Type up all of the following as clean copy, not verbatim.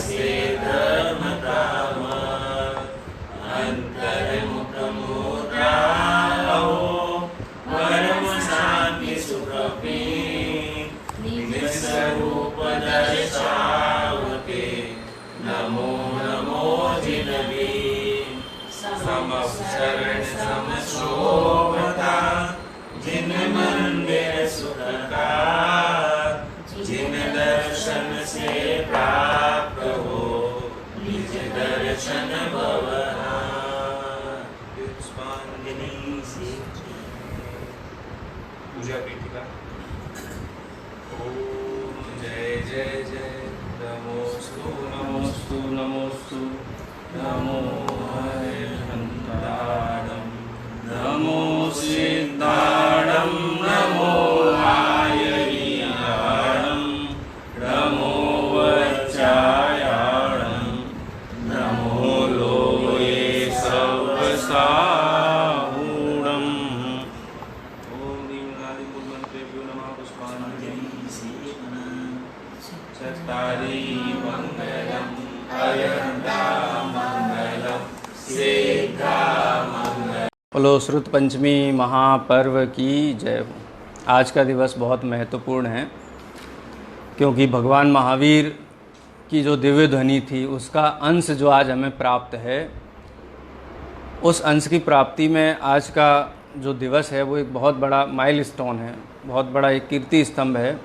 से धर्मताम अंतर्मुख मुद्राओ परम शांति सुखपी निज स्वरूप दर्शावते नमो नमो जिनवी समशरण समशोभता जिन मंदिर सुखका जिन दर्शन से प्राप्त हो निज दर्शन भवना पुष्पांजलि से पूजा पीठिका। ओम जय जय जय नमोस्तु नमोस्तु नमोस्तु नमो हरिहंताणं नमो सिद्धाणं नमो आयर्याणं नमो वज्रायाणं नमो लोये सवसाहूणम्। ओम दीनादिमूलमन्त्रेभ्यो नमः पुष्पाञ्जलि चत्तारि मङ्गलम् अयन्ता मंगलम सिद्धा मंगलम। बोलो श्रुत पंचमी महापर्व की जय हो। आज का दिवस बहुत महत्वपूर्ण है क्योंकि भगवान महावीर की जो दिव्य ध्वनि थी उसका अंश जो आज हमें प्राप्त है, उस अंश की प्राप्ति में आज का जो दिवस है वो एक बहुत बड़ा माइलस्टोन है, बहुत बड़ा एक कीर्ति स्तंभ है।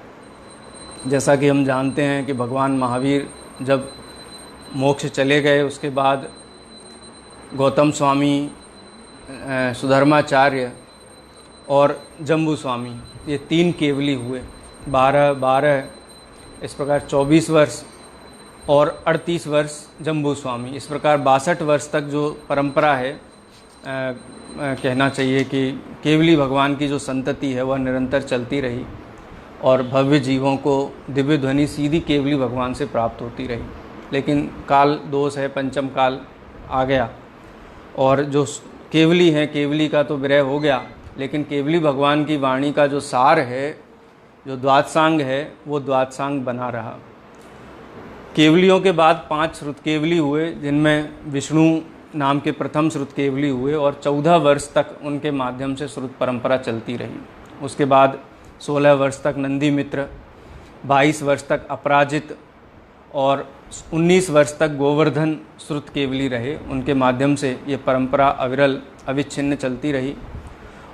जैसा कि हम जानते हैं कि भगवान महावीर जब मोक्ष चले गए उसके बाद गौतम स्वामी, सुधर्माचार्य और जम्बू स्वामी, ये 3 केवली हुए। 12 इस प्रकार 24 वर्ष और 38 वर्ष जम्बू स्वामी, इस प्रकार 62 वर्ष तक जो परंपरा है, कहना चाहिए कि केवली भगवान की जो संतति है वह निरंतर चलती रही और भव्य जीवों को दिव्य ध्वनि सीधी केवली भगवान से प्राप्त होती रही। लेकिन काल दोष है, पंचम काल आ गया और जो केवली है, केवली का तो विरह हो गया, लेकिन केवली भगवान की वाणी का जो सार है, जो द्वादशांग है, वो द्वादशांग बना रहा। केवलियों के बाद 5 श्रुत केवली हुए, जिनमें विष्णु नाम के प्रथम श्रुत केवली हुए और 14 वर्ष तक उनके माध्यम से श्रुत परंपरा चलती रही। उसके बाद 16 वर्ष तक नंदी मित्र, 22 वर्ष तक अपराजित और 19 वर्ष तक गोवर्धन श्रुत केवली रहे। उनके माध्यम से ये परंपरा अविरल अविच्छिन्न चलती रही।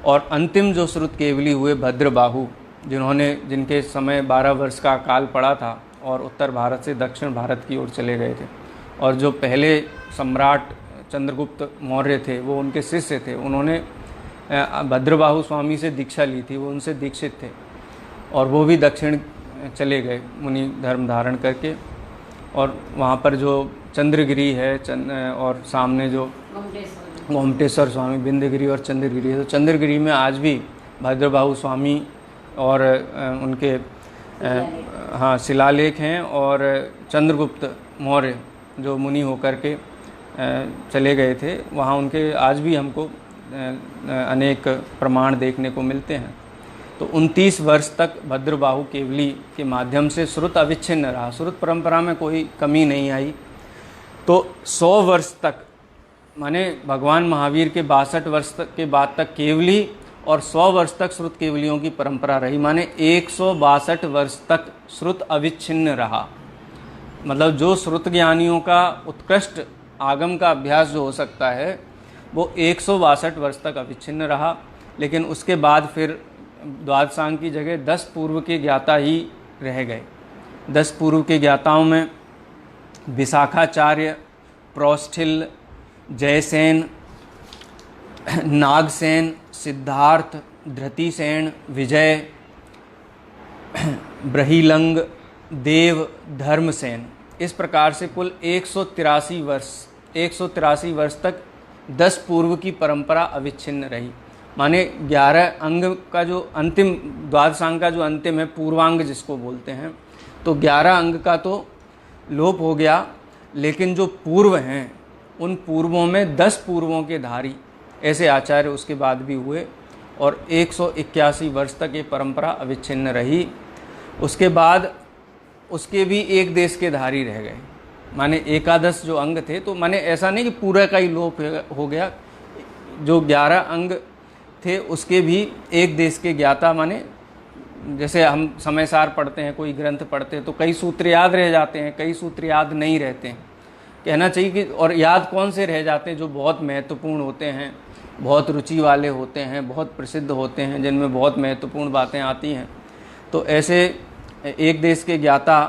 और अंतिम जो श्रुत केवली हुए भद्रबाहु, जिनके समय 12 वर्ष का काल पड़ा था और उत्तर भारत से दक्षिण भारत की ओर चले गए थे। और जो पहले सम्राट चंद्रगुप्त मौर्य थे वो उनके शिष्य थे। उन्होंने भद्रबाहु स्वामी से दीक्षा ली थी, वो उनसे दीक्षित थे और वो भी दक्षिण चले गए मुनि धर्म धारण करके। और वहाँ पर जो चंद्रगिरी है और सामने जो गोमटेश्वर स्वामी, बिंदगिरी और चंद्रगिरी है, तो चंद्रगिरी में आज भी भद्रबाहु स्वामी और उनके शिलालेख हैं। और चंद्रगुप्त मौर्य जो मुनि होकर के चले गए थे, वहाँ उनके आज भी हमको अनेक प्रमाण देखने को मिलते हैं। तो 29 वर्ष तक भद्रबाहु केवली के माध्यम से श्रुत अविच्छिन्न रहा, श्रुत परंपरा में कोई कमी नहीं आई। तो 100 वर्ष तक, माने भगवान महावीर के 62 वर्ष तक के बाद तक केवली और 100 वर्ष तक श्रुत केवलियों की परंपरा रही, माने 162 वर्ष तक श्रुत अविच्छिन्न रहा। मतलब जो श्रुत ज्ञानियों का उत्कृष्ट आगम का अभ्यास जो हो सकता है वो 162 वर्ष तक अविच्छिन्न रहा। लेकिन उसके बाद फिर द्वादशांग की जगह 10 पूर्व के ज्ञाता ही रह गए। 10 पूर्व के ज्ञाताओं में विशाखाचार्य, प्रोस्थिल, जयसेन, नागसेन, सिद्धार्थ, धृतिसेन, विजय, ब्रहीलंग, देव, धर्मसेन, इस प्रकार से कुल 183 वर्ष तक 10 पूर्व की परंपरा अविच्छिन्न रही। माने 11 अंग का जो अंतिम, द्वादशांग का जो अंतिम है, पूर्वांग जिसको बोलते हैं, तो 11 अंग का तो लोप हो गया, लेकिन जो पूर्व हैं उन पूर्वों में 10 पूर्वों के धारी ऐसे आचार्य उसके बाद भी हुए और 181 वर्ष तक ये परंपरा अविच्छिन्न रही। उसके बाद उसके भी एक देश के धारी रह गए, माने एकादश जो अंग थे, तो माने ऐसा नहीं कि पूरा का ही लोप हो गया, जो 11 अंग थे उसके भी एक देश के ज्ञाता, माने जैसे हम समयसार पढ़ते हैं, कोई ग्रंथ पढ़ते हैं तो कई सूत्र याद रह जाते हैं, कई सूत्र याद नहीं रहते हैं, कहना चाहिए कि और याद कौन से रह जाते हैं, जो बहुत महत्वपूर्ण होते हैं, बहुत रुचि वाले होते हैं, बहुत प्रसिद्ध होते हैं, जिनमें बहुत महत्वपूर्ण बातें आती हैं। तो ऐसे एक देश के ज्ञाता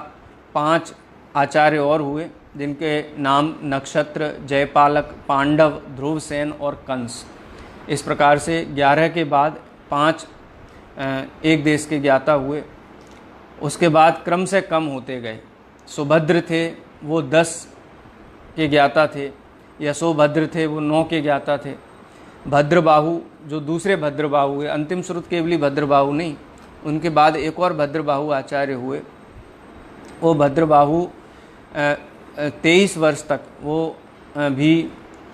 5 आचार्य और हुए, जिनके नाम नक्षत्र, जयपालक, पांडव, ध्रुवसेन और कंस। इस प्रकार से 11 के बाद 5 एक देश के ज्ञाता हुए। उसके बाद क्रम से कम होते गए। सुभद्र थे वो 10 के ज्ञाता थे, यशोभद्र थे वो 9 के ज्ञाता थे। भद्रबाहु जो दूसरे भद्रबाहु हुए, अंतिम श्रुत केवली भद्रबाहु नहीं, उनके बाद एक और भद्रबाहु आचार्य हुए। वो भद्रबाहु 23 वर्ष तक वो भी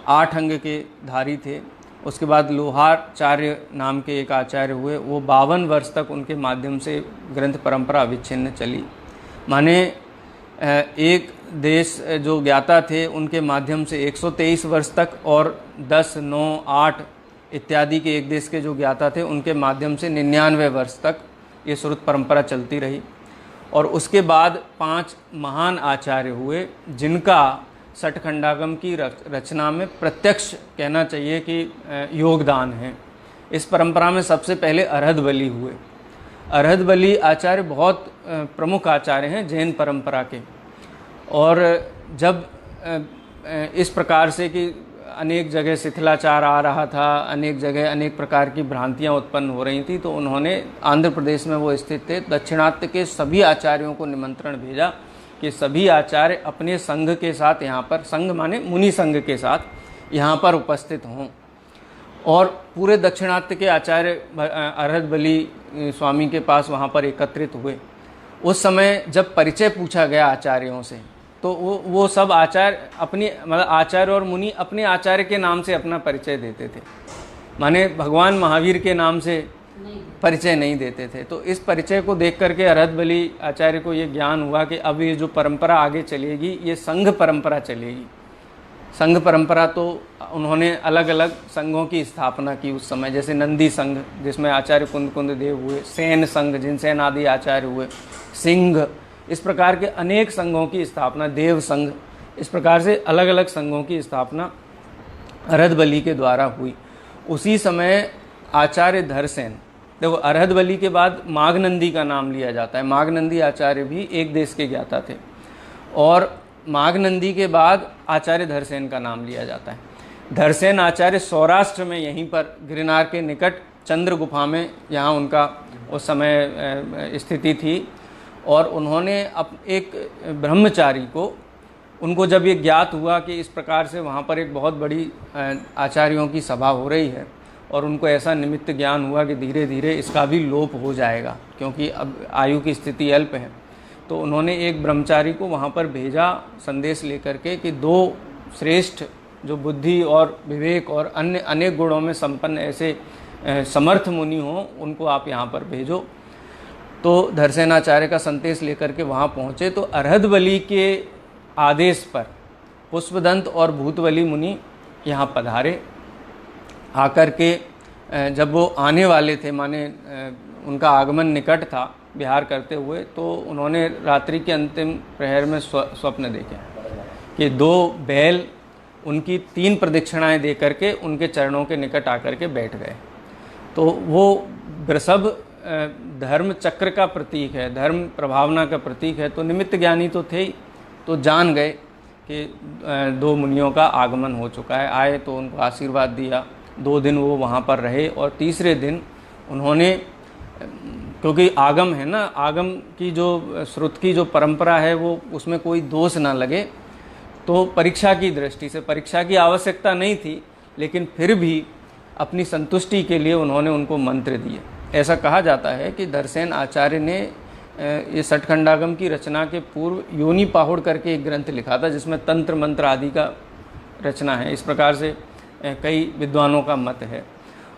8 अंग के धारी थे। उसके बाद लोहाचार्य नाम के एक आचार्य हुए, वो 52 वर्ष तक उनके माध्यम से ग्रंथ परंपरा अविच्छिन्न चली। माने एक देश जो ज्ञाता थे उनके माध्यम से 123 वर्ष तक, और 10, 9, 8 इत्यादि के एक देश के जो ज्ञाता थे उनके माध्यम से 99 वर्ष तक ये श्रुत परंपरा चलती रही। और उसके बाद 5 महान आचार्य हुए, जिनका सठखंडागम की रचना में प्रत्यक्ष कहना चाहिए कि योगदान है। इस परंपरा में सबसे पहले अरहद हुए। अरहद आचार्य बहुत प्रमुख आचार्य हैं जैन परंपरा के। और जब इस प्रकार से कि अनेक जगह शिथिलाचार आ रहा था, अनेक जगह अनेक प्रकार की भ्रांतियां उत्पन्न हो रही थी, तो उन्होंने आंध्र प्रदेश में वो स्थित थे, दक्षिणात्य के सभी आचार्यों को निमंत्रण भेजा कि सभी आचार्य अपने संघ के साथ यहाँ पर, संघ माने मुनि संघ के साथ यहाँ पर उपस्थित हों। और पूरे दक्षिणात्य के आचार्य अरहद स्वामी के पास वहाँ पर एकत्रित हुए। उस समय जब परिचय पूछा गया आचार्यों से, तो वो सब आचार्य अपनी, मतलब आचार्य और मुनि अपने आचार्य के नाम से अपना परिचय देते थे, माने भगवान महावीर के नाम से परिचय नहीं देते थे। तो इस परिचय को देख करके अरहद आचार्य को ये ज्ञान हुआ कि अब ये जो परंपरा आगे चलेगी ये संघ परंपरा चलेगी। संघ परंपरा, तो उन्होंने अलग अलग संघों की स्थापना की उस समय, जैसे नंदी संघ जिसमें आचार्य कुंद देव हुए, सेन संघ जिनसेन आदि आचार्य हुए, सिंह, इस प्रकार के अनेक संघों की स्थापना, देव संघ, इस प्रकार से अलग अलग संघों की स्थापना अरहद के द्वारा हुई। उसी समय आचार्य धरसेन, देखो अरहद के बाद माघनंदी का नाम लिया जाता है। माघनंदी आचार्य भी एक देश के ज्ञाता थे, और माघनंदी के बाद आचार्य धरसेन का नाम लिया जाता है। धरसेन आचार्य सौराष्ट्र में यहीं पर गिरनार के निकट चंद्र गुफा में, यहाँ उनका उस समय स्थिति थी। और उन्होंने एक ब्रह्मचारी को, उनको जब ये ज्ञात हुआ कि इस प्रकार से वहाँ पर एक बहुत बड़ी आचार्यों की सभा हो रही है, और उनको ऐसा निमित्त ज्ञान हुआ कि धीरे धीरे इसका भी लोप हो जाएगा क्योंकि अब आयु की स्थिति अल्प है, तो उन्होंने एक ब्रह्मचारी को वहाँ पर भेजा संदेश लेकर के कि 2 श्रेष्ठ जो बुद्धि और विवेक और अन्य अनेक गुणों में संपन्न ऐसे समर्थ मुनि हों, उनको आप यहाँ पर भेजो। तो धरसेनाचार्य का संदेश लेकर के वहाँ पहुँचे, तो अरहद के आदेश पर पुष्पदंत और भूतवली मुनि यहाँ पधारे। आकर के जब वो आने वाले थे, माने उनका आगमन निकट था विहार करते हुए, तो उन्होंने रात्रि के अंतिम प्रहर में स्वप्न देखे कि 2 बैल उनकी 3 प्रदक्षिणाएं दे करके उनके चरणों के निकट आकर के बैठ गए। तो वो वृषभ धर्म चक्र का प्रतीक है, धर्म प्रभावना का प्रतीक है, तो निमित्त ज्ञानी तो थे ही, तो जान गए कि 2 मुनियों का आगमन हो चुका है। आए तो उनको आशीर्वाद दिया, 2 दिन वो वहाँ पर रहे, और तीसरे दिन उन्होंने, क्योंकि आगम है ना, आगम की जो श्रुत की जो परंपरा है वो उसमें कोई दोष ना लगे, तो परीक्षा की दृष्टि से, परीक्षा की आवश्यकता नहीं थी, लेकिन फिर भी अपनी संतुष्टि के लिए उन्होंने उनको मंत्र दिए। ऐसा कहा जाता है कि धरसेन आचार्य ने ये सठखंडागम की रचना के पूर्व योनि पाहुड़ करके एक ग्रंथ लिखा था, जिसमें तंत्र मंत्र आदि का रचना है। इस प्रकार से कई विद्वानों का मत है।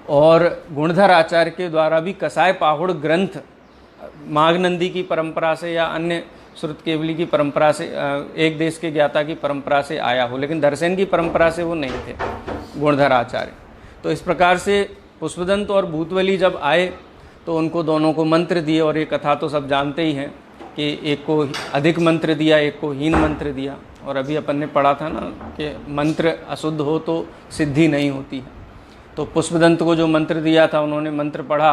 और गुणधर आचार्य के द्वारा भी कसाय पाहुड़ ग्रंथ माघनंदी की परंपरा से या अन्य श्रुत केवली की परंपरा से, एक देश के ज्ञाता की परंपरा से आया हो, लेकिन धरसेन की परंपरा से वो नहीं थे, गुणधर आचार्य। तो इस प्रकार से पुष्पदंत और भूतवली जब आए तो उनको दोनों को मंत्र दिए, और ये कथा तो सब जानते ही हैं कि एक को अधिक मंत्र दिया, एक को हीन मंत्र दिया। और अभी अपन ने पढ़ा था ना कि मंत्र अशुद्ध हो तो सिद्धि नहीं होती है। तो पुष्पदंत को जो मंत्र दिया था, उन्होंने मंत्र पढ़ा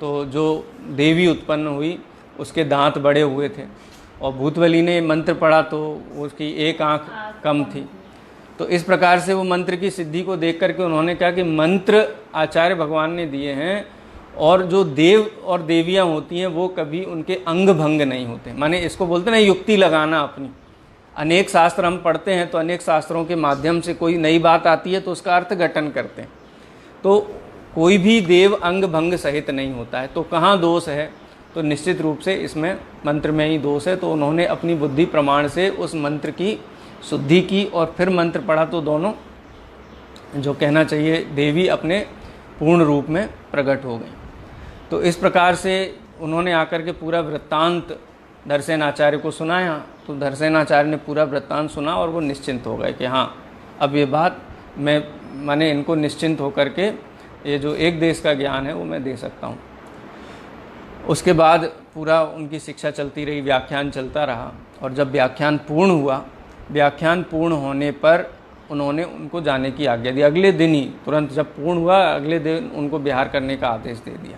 तो जो देवी उत्पन्न हुई उसके दांत बड़े हुए थे, और भूतवली ने मंत्र पढ़ा तो उसकी एक आंख कम थी। तो इस प्रकार से वो मंत्र की सिद्धि को देख करके उन्होंने कहा कि मंत्र आचार्य भगवान ने दिए हैं, और जो देव और देवियां होती हैं वो कभी उनके अंग भंग नहीं होते। माने इसको बोलते ना युक्ति लगाना अपनी। अनेक शास्त्र हम पढ़ते हैं तो अनेक शास्त्रों के माध्यम से कोई नई बात आती है तो उसका अर्थ घटन करते हैं। तो कोई भी देव अंग भंग सहित नहीं होता है। तो कहाँ दोष है? तो निश्चित रूप से इसमें मंत्र में ही दोष है। तो उन्होंने अपनी बुद्धि प्रमाण से उस मंत्र की शुद्धि की और फिर मंत्र पढ़ा, तो दोनों जो कहना चाहिए देवी अपने पूर्ण रूप में प्रकट हो गई। तो इस प्रकार से उन्होंने आकर के पूरा वृत्तांत धरसेन आचार्य को सुनाया। तो धरसेन आचार्य ने पूरा वृत्तांत सुना और वो निश्चिंत हो गए कि हाँ, अब ये बात मैंने इनको निश्चिंत होकर के ये जो एक देश का ज्ञान है वो मैं दे सकता हूँ। उसके बाद पूरा उनकी शिक्षा चलती रही, व्याख्यान चलता रहा, और जब व्याख्यान पूर्ण हुआ, व्याख्यान पूर्ण होने पर उन्होंने उनको जाने की आज्ञा दी। अगले दिन ही, तुरंत जब पूर्ण हुआ, अगले दिन उनको बिहार करने का आदेश दे दिया।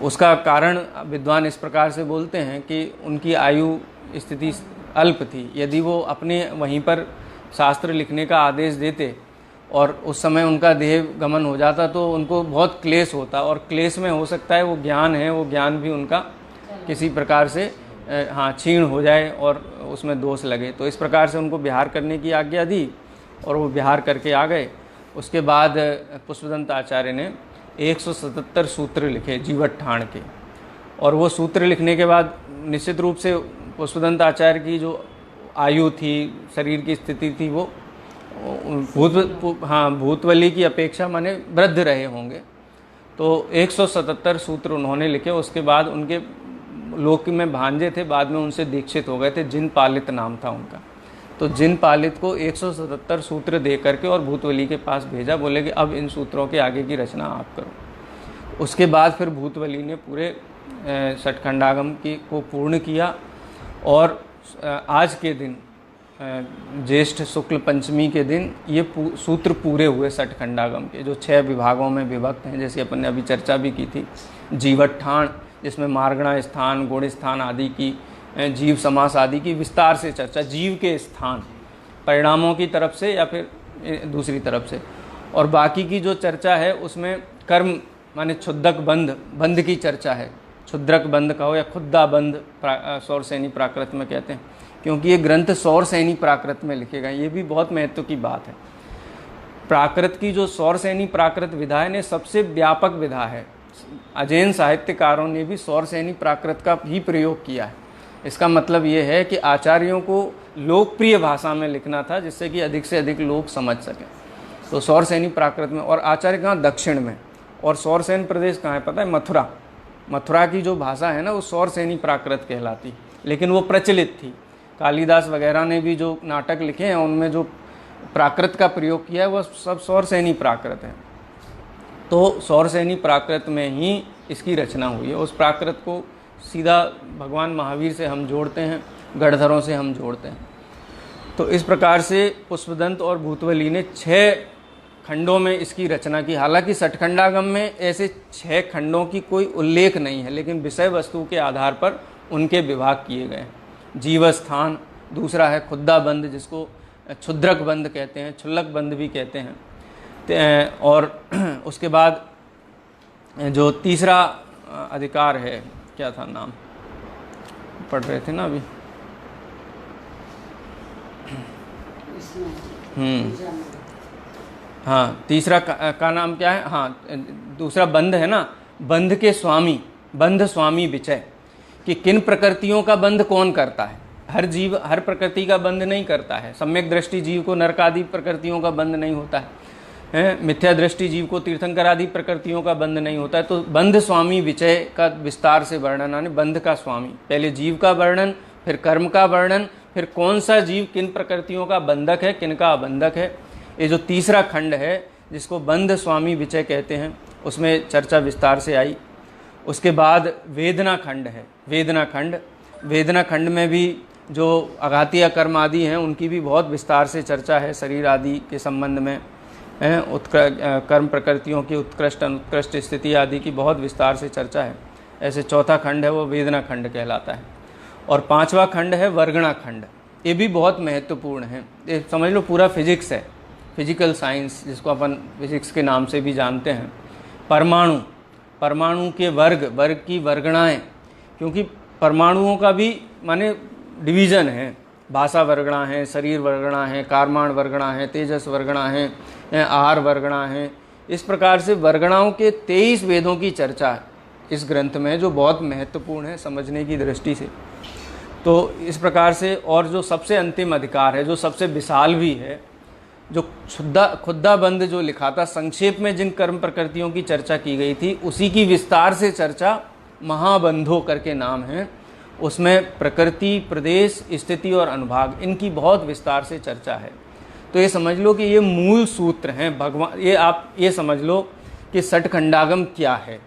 उसका कारण विद्वान इस प्रकार से बोलते हैं कि उनकी आयु स्थिति अल्प थी। यदि वो अपने वहीं पर शास्त्र लिखने का आदेश देते और उस समय उनका देह गमन हो जाता तो उनको बहुत क्लेश होता, और क्लेश में हो सकता है वो ज्ञान है, वो ज्ञान भी उनका किसी प्रकार से क्षीण हो जाए और उसमें दोष लगे। तो इस प्रकार से उनको बिहार करने की आज्ञा दी और वो बिहार करके आ गए। उसके बाद पुष्पदंत आचार्य ने 177 सूत्र लिखे जीवत्ठाण के, और वो सूत्र लिखने के बाद निश्चित रूप से पुष्पदंत आचार्य की जो आयु थी, शरीर की स्थिति थी, वो भूतवली की अपेक्षा माने वृद्ध रहे होंगे। तो 177 सूत्र उन्होंने लिखे। उसके बाद उनके लोक में भांजे थे, बाद में उनसे दीक्षित हो गए थे, जिन पालित नाम था उनका। तो जिन पालित को 177 सूत्र दे करके और भूतवली के पास भेजा, बोले कि अब इन सूत्रों के आगे की रचना आप करो। उसके बाद फिर भूतवली ने पूरे षटखंडागम को पूर्ण किया, और आज के दिन ज्येष्ठ शुक्ल पंचमी के दिन ये सूत्र पूरे हुए षटखंडागम के, जो 6 विभागों में विभक्त हैं। जैसे अपन ने अभी चर्चा भी की थी, जीवत्ठाण, जिसमें मार्गणा स्थान, गुण स्थान आदि की, जीव समास आदि की विस्तार से चर्चा, जीव के स्थान परिणामों की तरफ से या फिर दूसरी तरफ से। और बाकी की जो चर्चा है उसमें कर्म माने क्षुद्रक बंध की चर्चा है। क्षुद्रक बंध कहो या खुद्दा बंध, सौरसेनी प्राकृत में कहते हैं, क्योंकि ये ग्रंथ सौरसेनी प्राकृत में लिखे गए। ये भी बहुत महत्व की बात है। प्राकृत की जो सौरसेनी प्राकृत विधा है, सबसे व्यापक विधा है। अजैन साहित्यकारों ने भी सौरसेनी प्राकृत का ही प्रयोग किया है। इसका मतलब ये है कि आचार्यों को लोकप्रिय भाषा में लिखना था, जिससे कि अधिक से अधिक लोग समझ सकें। तो सौरसेनी प्राकृत में, और आचार्य कहाँ? दक्षिण में। और सौरसेन प्रदेश कहाँ है पता है? मथुरा। मथुरा की जो भाषा है ना, वो सौरसेनी प्राकृत कहलाती, लेकिन वो प्रचलित थी। कालिदास वगैरह ने भी जो नाटक लिखे हैं उनमें जो प्राकृत का प्रयोग किया है वो सब सौरसेनी प्राकृत है। तो सौरसेनी प्राकृत में ही इसकी रचना हुई है। उस प्राकृत को सीधा भगवान महावीर से हम जोड़ते हैं, गणधरों से हम जोड़ते हैं। तो इस प्रकार से पुष्पदंत और भूतवली ने 6 खंडों में इसकी रचना की। हालांकि षटखंडागम में ऐसे 6 खंडों की कोई उल्लेख नहीं है, लेकिन विषय वस्तु के आधार पर उनके विभाग किए गए हैं। जीवस्थान, दूसरा है खुद्दा बंध, जिसको क्षुद्रक बंध कहते हैं, क्षुल्लक बंध भी कहते हैं। और उसके बाद जो तीसरा अधिकार है, क्या था नाम, पढ़ रहे थे ना अभी, हाँ, तीसरा का नाम क्या है? हाँ, दूसरा बंध है ना, बंध के स्वामी, बंध स्वामी विचय, कि किन प्रकृतियों का बंध कौन करता है। हर जीव हर प्रकृति का बंध नहीं करता है। सम्यक दृष्टि जीव को नरक आदि प्रकृतियों का बंध नहीं होता है, मिथ्या दृष्टि जीव को तीर्थंकर आदि प्रकृतियों का बंध नहीं होता है। तो बंध स्वामी विचय का विस्तार से वर्णन, यानी बंध का स्वामी, पहले जीव का वर्णन, फिर कर्म का वर्णन, फिर कौन सा जीव किन प्रकृतियों का बंधक है, किन का अबंधक है। ये जो तीसरा खंड है जिसको बंध स्वामी विचय कहते हैं, उसमें चर्चा विस्तार से आई। उसके बाद वेदना खंड है। वेदना खंड में भी जो आघातीय कर्म आदि हैं उनकी भी बहुत विस्तार से चर्चा है, शरीर आदि के संबंध में कर्म प्रकृतियों की उत्कृष्ट अनुत्कृष्ट स्थिति आदि की बहुत विस्तार से चर्चा है। ऐसे चौथा खंड है वो वेदना खंड कहलाता है। और पांचवा खंड है वर्गणा खंड। ये भी बहुत महत्वपूर्ण है। ये समझ लो पूरा फिजिक्स है, फिजिकल साइंस जिसको अपन फिजिक्स के नाम से भी जानते हैं। परमाणु के वर्ग की वर्गणाएं, क्योंकि परमाणुओं का भी माने डिवीज़न है। भाषा वर्गणा है, शरीर वर्गणा है, कारमाण वर्गणा है, तेजस वर्गणा है, आहार वर्गणा है। इस प्रकार से वर्गणाओं के 23 वेदों की चर्चा है इस ग्रंथ में, जो बहुत महत्वपूर्ण है समझने की दृष्टि से। तो इस प्रकार से, और जो सबसे अंतिम अधिकार है, जो सबसे विशाल भी है, जो खुद्दाबंद जो लिखा था, संक्षेप में जिन कर्म प्रकृतियों की चर्चा की गई थी उसी की विस्तार से चर्चा महाबंधो करके नाम है। उसमें प्रकृति, प्रदेश, स्थिति और अनुभाग, इनकी बहुत विस्तार से चर्चा है। तो ये समझ लो कि ये मूल सूत्र हैं भगवान। ये आप ये समझ लो कि सठखंडागम क्या है।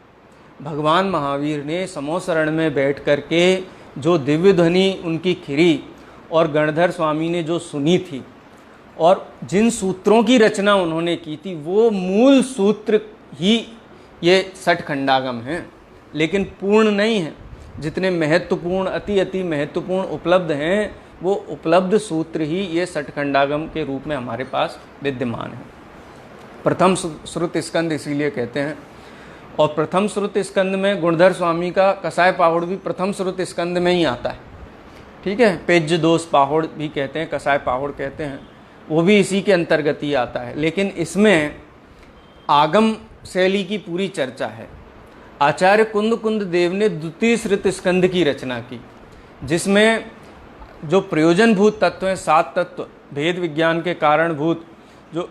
भगवान महावीर ने समोसरण में बैठ कर के जो दिव्य ध्वनि उनकी खिरी और गणधर स्वामी ने जो सुनी थी और जिन सूत्रों की रचना उन्होंने की थी, वो मूल सूत्र ही ये सठखंडागम हैं, लेकिन पूर्ण नहीं है। जितने महत्वपूर्ण, अति महत्वपूर्ण उपलब्ध हैं, वो उपलब्ध सूत्र ही ये सठखंडागम के रूप में हमारे पास विद्यमान है। प्रथम श्रुत स्कंद इसीलिए कहते हैं। और प्रथम श्रुत स्कंद में गुणधर स्वामी का कसाय पाहुड़ भी प्रथम श्रुत स्कंद में ही आता है। ठीक है, पेज्य दोष पाहुड़ भी कहते हैं, कसाय पाहुड़ कहते हैं, वो भी इसी के अंतर्गत ही आता है। लेकिन इसमें आगम शैली की पूरी चर्चा है। आचार्य कुंद देव ने द्वितीय श्रुत स्कंद की रचना की, जिसमें जो प्रयोजनभूत तत्व हैं, 7 तत्व, भेद विज्ञान के कारणभूत जो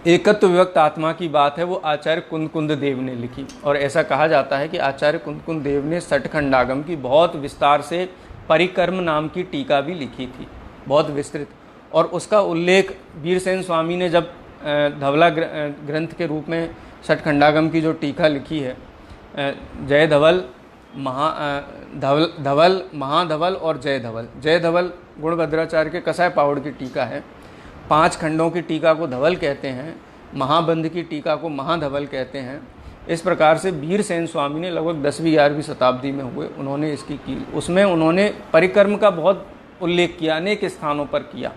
एकत्व विभक्त आत्मा की बात है, वो आचार्य कुंद देव ने लिखी। और ऐसा कहा जाता है कि आचार्य कुंद देव ने सठखंडागम की बहुत विस्तार से परिकर्म नाम की टीका भी लिखी थी, बहुत विस्तृत। और उसका उल्लेख वीरसेन स्वामी ने जब धवला ग्रंथ के रूप में सठखंडागम की जो टीका लिखी है, जय धवल, धवल, महाधवल और जय धवल गुणभद्राचार्य के कसाय पाहुड़ की टीका है। 5 खंडों की टीका को धवल कहते हैं, महाबंध की टीका को महाधवल कहते हैं। इस प्रकार से वीरसेन स्वामी ने लगभग 10वीं-11वीं शताब्दी में हुए, उन्होंने इसकी की। उसमें उन्होंने परिक्रम का बहुत उल्लेख किया, अनेक स्थानों पर किया।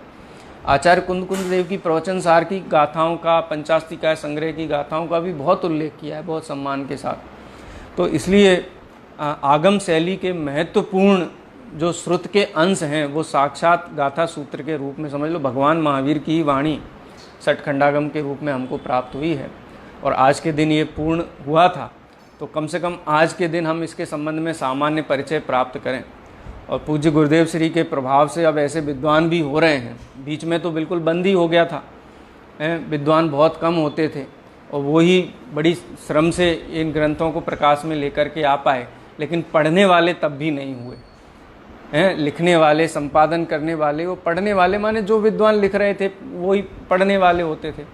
आचार्य कुंद देव की प्रवचन सार की गाथाओं का, पंचास्तिकाय संग्रह की गाथाओं का भी बहुत उल्लेख किया है, बहुत सम्मान के साथ। तो इसलिए आगम शैली के महत्वपूर्ण जो श्रुत के अंश हैं, वो साक्षात गाथा सूत्र के रूप में समझ लो भगवान महावीर की ही वाणी सठखंडागम के रूप में हमको प्राप्त हुई है। और आज के दिन ये पूर्ण हुआ था, तो कम से कम आज के दिन हम इसके संबंध में सामान्य परिचय प्राप्त करें। और पूज्य गुरुदेव श्री के प्रभाव से अब ऐसे विद्वान भी हो रहे हैं। बीच में तो बिल्कुल बंद ही हो गया था, विद्वान बहुत कम होते थे, और वो ही बड़ी श्रम से इन ग्रंथों को प्रकाश में लेकर के आ पाए। लेकिन पढ़ने वाले तब भी नहीं हुए हैं, लिखने वाले, संपादन करने वाले, वो पढ़ने वाले माने जो विद्वान लिख रहे थे वो ही पढ़ने वाले होते थे।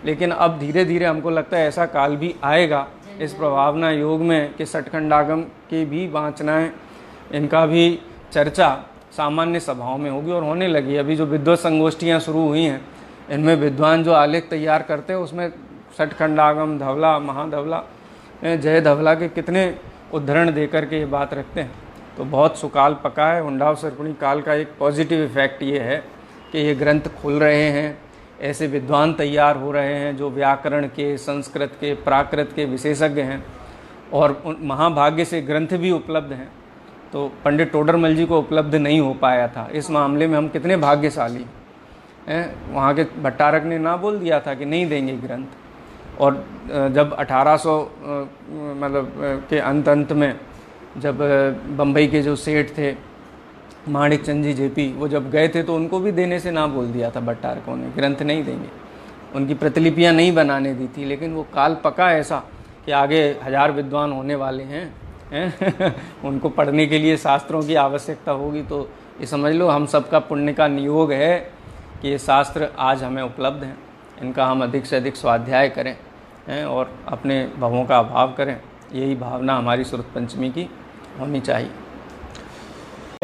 लेकिन अब धीरे धीरे हमको लगता है ऐसा काल भी आएगा इस प्रभावना योग में कि सठखंडागम की भी वाचनाएँ, इनका भी चर्चा सामान्य सभाओं में होगी और होने लगी। अभी जो विद्वत संगोष्ठियाँ शुरू हुई हैं, इनमें विद्वान जो आलेख तैयार करते हैं, उसमें सठखंडागम, धवला, महाधवला, जय धवला के कितने उद्धरण दे करके ये बात रखते हैं। तो बहुत सुकाल पका है। हुंडाव सर्पणी काल का एक पॉजिटिव इफेक्ट ये है कि ये ग्रंथ खुल रहे हैं, ऐसे विद्वान तैयार हो रहे हैं जो व्याकरण के, संस्कृत के, प्राकृत के विशेषज्ञ हैं, और महाभाग्य से ग्रंथ भी उपलब्ध हैं। तो पंडित टोडरमल जी को उपलब्ध नहीं हो पाया था। इस मामले में हम कितने भाग्यशाली हैं। वहाँ के भट्टारक ने ना बोल दिया था कि नहीं देंगे ग्रंथ, और जब 1800 के अंत में जब बम्बई के जो सेठ थे माणिक चंद जी जेपी, वो जब गए थे तो उनको भी देने से ना बोल दिया था भट्टारकों ने, ग्रंथ नहीं देंगे, उनकी प्रतिलिपियाँ नहीं बनाने दी थी। लेकिन वो काल पका ऐसा कि आगे 1000 विद्वान होने वाले हैं उनको पढ़ने के लिए शास्त्रों की आवश्यकता होगी, तो ये समझ लो हम सबका पुण्य का नियोग है कि ये शास्त्र आज हमें उपलब्ध हैं, इनका हम अधिक से अधिक स्वाध्याय करें हैं और अपने भवों का अभाव करें। यही भावना हमारी श्रुत पंचमी की होनी चाहिए।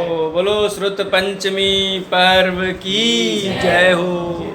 बोलो श्रुत पंचमी पर्व की जय हो।